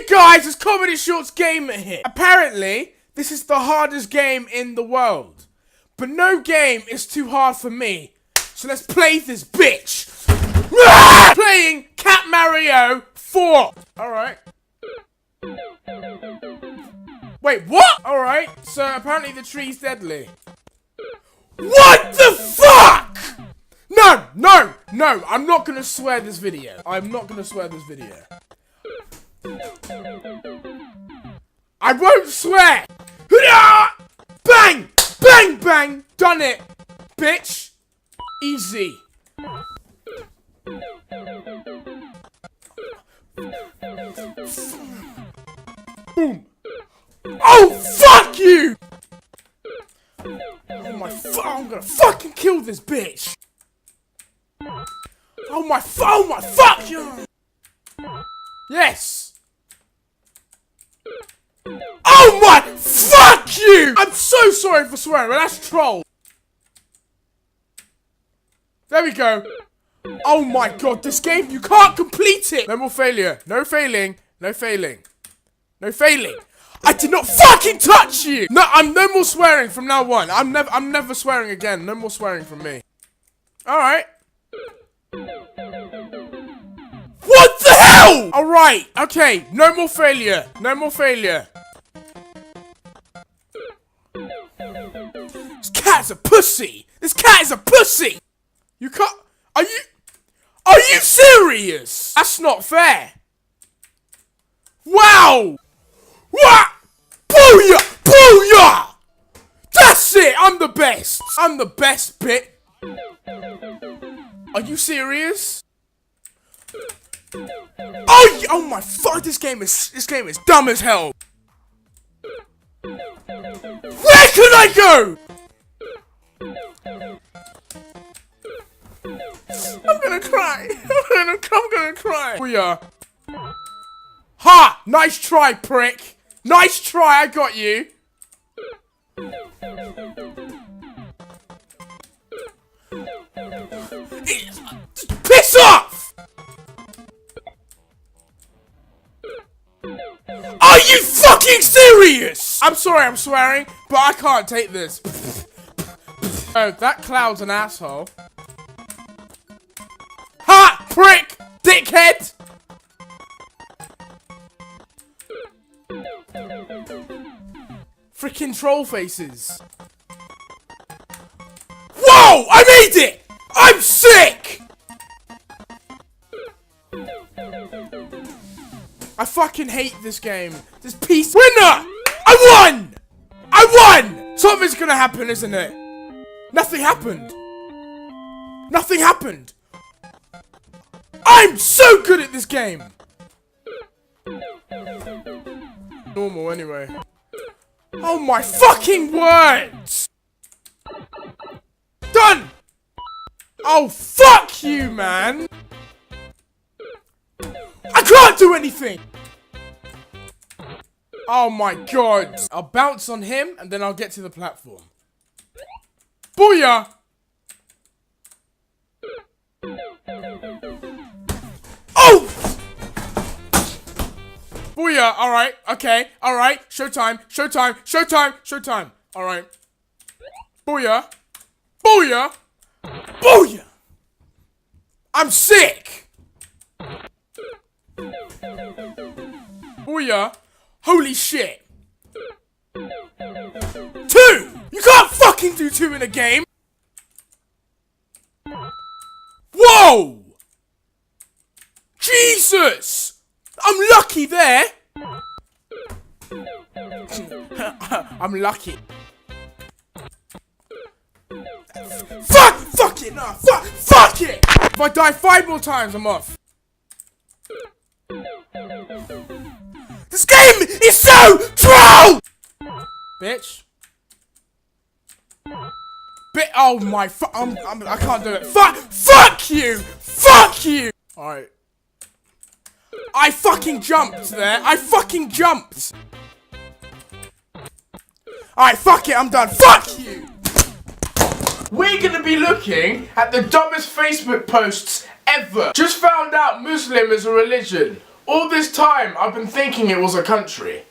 guys, it's Comedy Shorts Gamer here. Apparently, this is the hardest game in the world. But no game is too hard for me. So let's play this bitch. Playing Cat Mario 4. Alright. Wait, what? Alright, so apparently the tree's deadly. What the fuck? No, I'm not gonna swear this video. I'm not gonna swear this video. I won't swear! Bang! Bang, bang! Done it, bitch! Easy. Boom! Oh, fuck you! I'm gonna fucking kill this bitch! Oh my fuck you! Yes! Oh my fuck you! I'm so sorry for swearing, but that's troll. There we go. Oh my god, this game, you can't complete it! No more failure. No failing. No failing. No failing. I did not fucking touch you! No, I'm no more swearing from now on. I'm never swearing again. No more swearing from me. Alright. What the hell? Alright, okay. No more failure. No more failure. This cat's a pussy! This cat is a pussy! You can't... Are you serious? That's not fair. Wow! What? Booyah! Booyah! That's it! I'm the best! I'm the best bit. Are you serious? Oh my fuck! This game is dumb as hell. Where can I go? I'm gonna cry. I'm gonna cry. Booyah! Ha! Nice try, prick. Nice try. I got you. Piss off! Are you fucking serious? I'm sorry I'm swearing, but I can't take this. Oh, that cloud's an asshole. Ha! Prick! Dickhead! Freaking troll faces. Whoa! I made it! I'm sick! I fucking hate this game. This piece. Winner! I won! I won! Something's gonna happen, isn't it? Nothing happened. Nothing happened. I'm so good at this game. Normal anyway. Oh my fucking words! Done! Oh fuck you, man! I can't do anything! Oh my god. I'll bounce on him and then I'll get to the platform. Booyah! Oh! Booyah, alright, okay, alright, showtime, showtime, showtime, showtime, alright. Booyah, booyah, booyah! I'm sick! Booyah, holy shit. 2! You can't fucking do 2 in a game! Whoa! Jesus! I'm lucky there! I'm lucky. Fuck it! No, fuck it! If I die 5 more times, I'm off. This game is so troll! Bitch. Oh my I can't do it. Fuck you! Fuck you! Alright. I fucking jumped there. I fucking jumped. Alright, fuck it, I'm done. Fuck you! We're gonna be looking at the dumbest Facebook posts ever. Just found out Muslim is a religion. All this time, I've been thinking it was a country.